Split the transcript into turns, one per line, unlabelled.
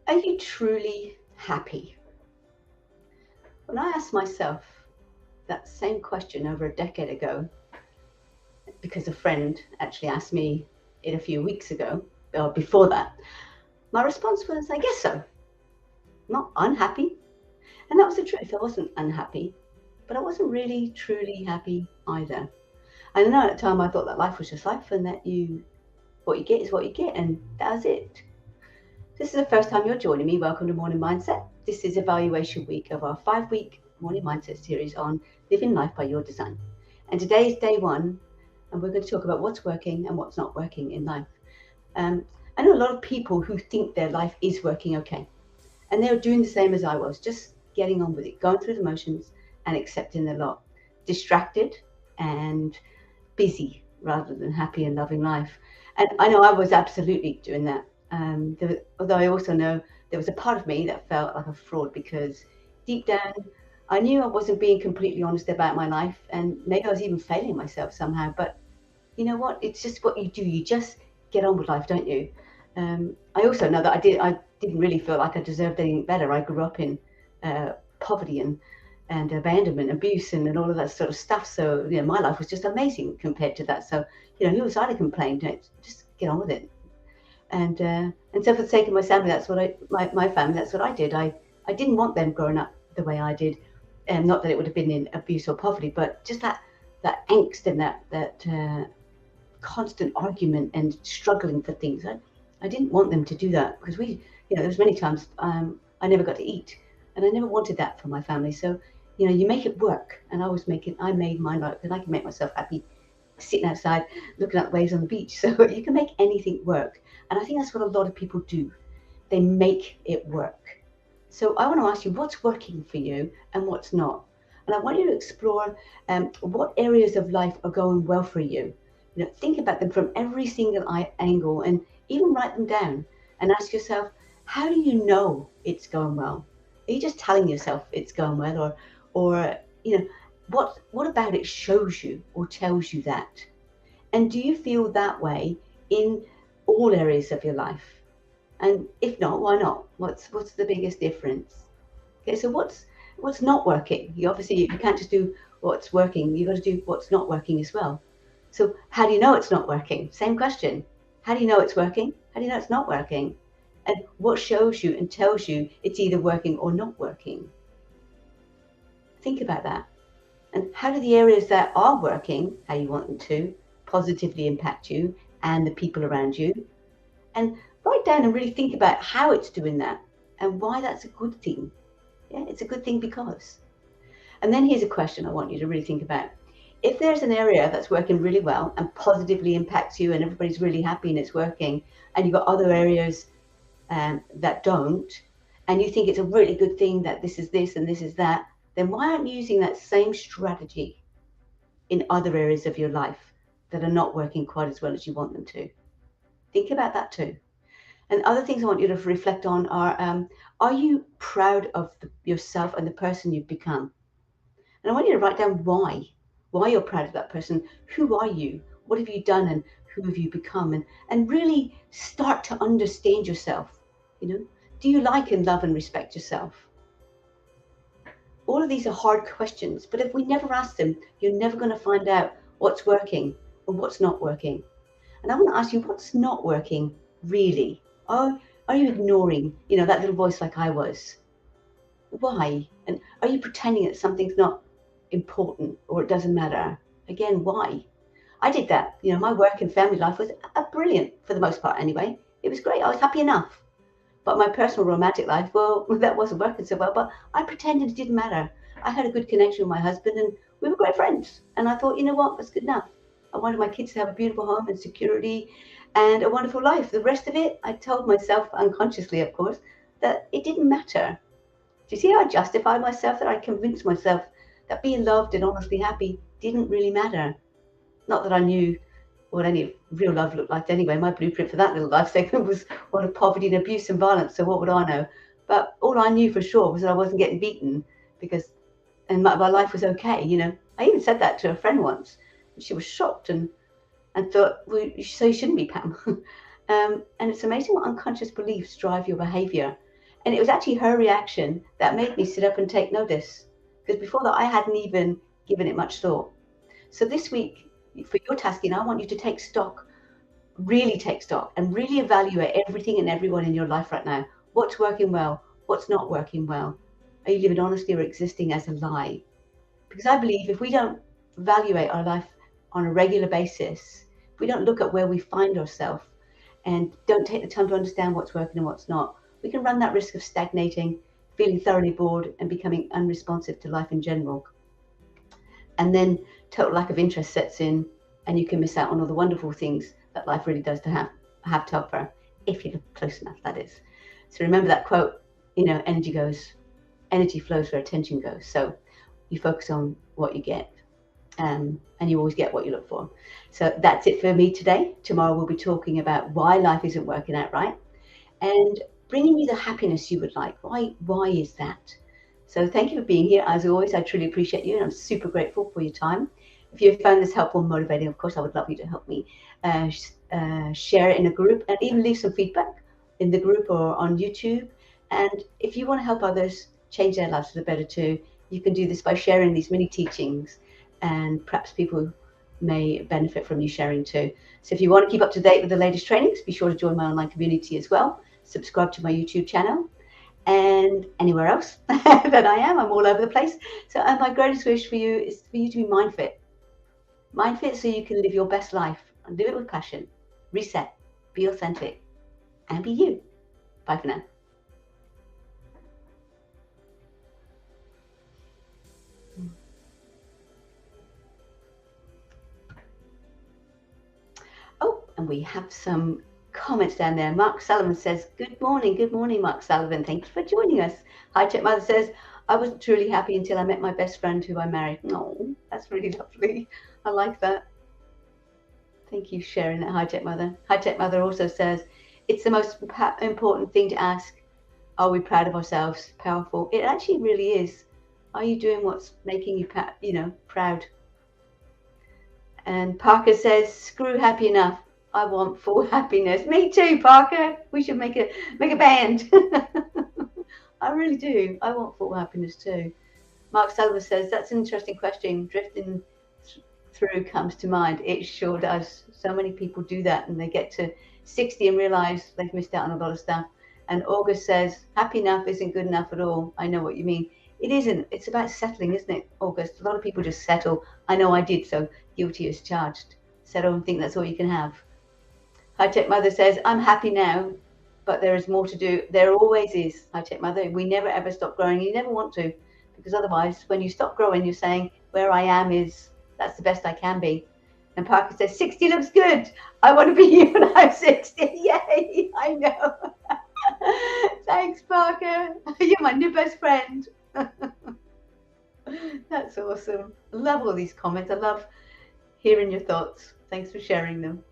Are you truly happy? When I asked myself that same question over a decade ago, because a friend actually asked me it a few weeks ago, or before that, my response was, I guess so. Not unhappy. And that was the truth. I wasn't unhappy, but I wasn't really truly happy either. And know at the time I thought that life was just life and that what you get is what you get, and that's it. This is the first time you're joining me. Welcome to Morning Mindset. This is evaluation week of our 5-week Morning Mindset series on living life by your design. And today is day one, and we're going to talk about what's working and what's not working in life. I know a lot of people who think their life is working okay, and they're doing the same as I was, just getting on with it, going through the motions and accepting the lot, distracted and busy rather than happy and loving life. And I know I was absolutely doing that. Although I also know there was a part of me that felt like a fraud because deep down I knew I wasn't being completely honest about my life, and maybe I was even failing myself somehow. But you know what? It's just what you do. You just get on with life, don't you? I also know that I didn't really feel like I deserved anything better. I grew up in poverty and abandonment, abuse, and all of that sort of stuff. So my life was just amazing compared to that. So who was I to complain? Just get on with it. And so for the sake of my family, my family, that's what I did. I didn't want them growing up the way I did, and not that it would have been in abuse or poverty, but just that angst and that constant argument and struggling for things. I didn't want them to do that because there was many times I never got to eat, and I never wanted that for my family. So you make it work, and I made mine work, and I can make myself happy sitting outside looking at the waves on the beach. So you can make anything work. And I think that's what a lot of people do. They make it work. So I want to ask you what's working for you and what's not. And I want you to explore what areas of life are going well for you. Think about them from every single angle and even write them down and ask yourself, how do you know it's going well? Are you just telling yourself it's going well, or what about it shows you or tells you that? And do you feel that way in all areas of your life? And if not, why not? What's the biggest difference? Okay, so what's not working? You can't just do what's working. You've got to do what's not working as well. So how do you know it's not working? Same question. How do you know it's working? How do you know it's not working? And what shows you and tells you it's either working or not working? Think about that. And how do the areas that are working, how you want them to, positively impact you and the people around you? And write down and really think about how it's doing that and why that's a good thing. Yeah, it's a good thing because. And then here's a question I want you to really think about. If there's an area that's working really well and positively impacts you and everybody's really happy and it's working, and you've got other areas that don't, and you think it's a really good thing that this is this and this is that, then why aren't you using that same strategy in other areas of your life that are not working quite as well as you want them to? Think about that too. And other things I want you to reflect on are you proud of yourself and the person you've become? And I want you to write down why you're proud of that person. Who are you? What have you done and who have you become? And really start to understand yourself. Do you like and love and respect yourself? All of these are hard questions, but if we never ask them, you're never going to find out what's working or what's not working. And I want to ask you, what's not working really? Are you ignoring, that little voice like I was? Why? And are you pretending that something's not important or it doesn't matter? Again, why? I did that. My work and family life was brilliant for the most part anyway. It was great. I was happy enough. But my personal romantic life, well, that wasn't working so well, but I pretended it didn't matter. I had a good connection with my husband and we were great friends. And I thought, you know what, that's good enough. I wanted my kids to have a beautiful home and security and a wonderful life. The rest of it, I told myself unconsciously, of course, that it didn't matter. Do you see how I justified myself? That I convinced myself that being loved and honestly happy didn't really matter. Not that I knew what any real love looked like anyway. My blueprint for that little life segment was one of poverty and abuse and violence. So what would I know? But all I knew for sure was that I wasn't getting beaten and my life was okay. I even said that to a friend once. She was shocked and thought, well, so you shouldn't be, Pam. And it's amazing what unconscious beliefs drive your behavior. And it was actually her reaction that made me sit up and take notice, because before that I hadn't even given it much thought. So this week, for your tasking, I want you to take stock, really take stock, and really evaluate everything and everyone in your life right now. What's working well? What's not working well? Are you living honestly or existing as a lie? Because I believe if we don't evaluate our life on a regular basis, if we don't look at where we find ourselves and don't take the time to understand what's working and what's not, we can run that risk of stagnating, feeling thoroughly bored, and becoming unresponsive to life in general. And then total lack of interest sets in, and you can miss out on all the wonderful things that life really does to have to offer, if you look close enough, that is. So remember that quote, energy flows where attention goes. So you focus on what you get, and you always get what you look for. So that's it for me today. Tomorrow we'll be talking about why life isn't working out right, and bringing you the happiness you would like. Why is that? So thank you for being here. As always, I truly appreciate you, and I'm super grateful for your time. If you found this helpful and motivating, of course, I would love you to help me share it in a group, and even leave some feedback in the group or on YouTube. And if you want to help others change their lives for the better too, you can do this by sharing these mini teachings, and perhaps people may benefit from you sharing too. So if you want to keep up to date with the latest trainings, be sure to join my online community as well. Subscribe to my YouTube channel, and anywhere else that I'm all over the place. So my greatest wish for you is for you to be Mindfit. Mindfit so you can live your best life and live it with passion. Reset, be authentic, and be you. Bye for now. Oh, and we have some comments down there. Mark Sullivan says, good morning, Mark Sullivan. Thank you for joining us. High Tech Mother says, I wasn't truly happy until I met my best friend who I married. Oh, that's really lovely. I like that. Thank you for sharing that, High Tech Mother. High Tech Mother also says, it's the most important thing to ask. Are we proud of ourselves? Powerful. It actually really is. Are you doing what's making you, proud? And Parker says, screw happy enough. I want full happiness. Me too, Parker. We should make a band. I really do. I want full happiness too. Mark Sullivan says, that's an interesting question. Drifting through comes to mind. It sure does. So many people do that, and they get to 60 and realize they've missed out on a lot of stuff. And August says, happy enough isn't good enough at all. I know what you mean. It isn't. It's about settling, isn't it, August? A lot of people just settle. I know I did, so guilty as charged. Settle and think that's all you can have. High Tech Mother says, I'm happy now, but there is more to do. There always is, High Tech Mother. We never ever stop growing. You never want to, because otherwise, when you stop growing, you're saying, where I am that's the best I can be. And Parker says, 60 looks good. I want to be you when I'm 60. Yay, I know. Thanks, Parker. You're my new best friend. That's awesome. I love all these comments. I love hearing your thoughts. Thanks for sharing them.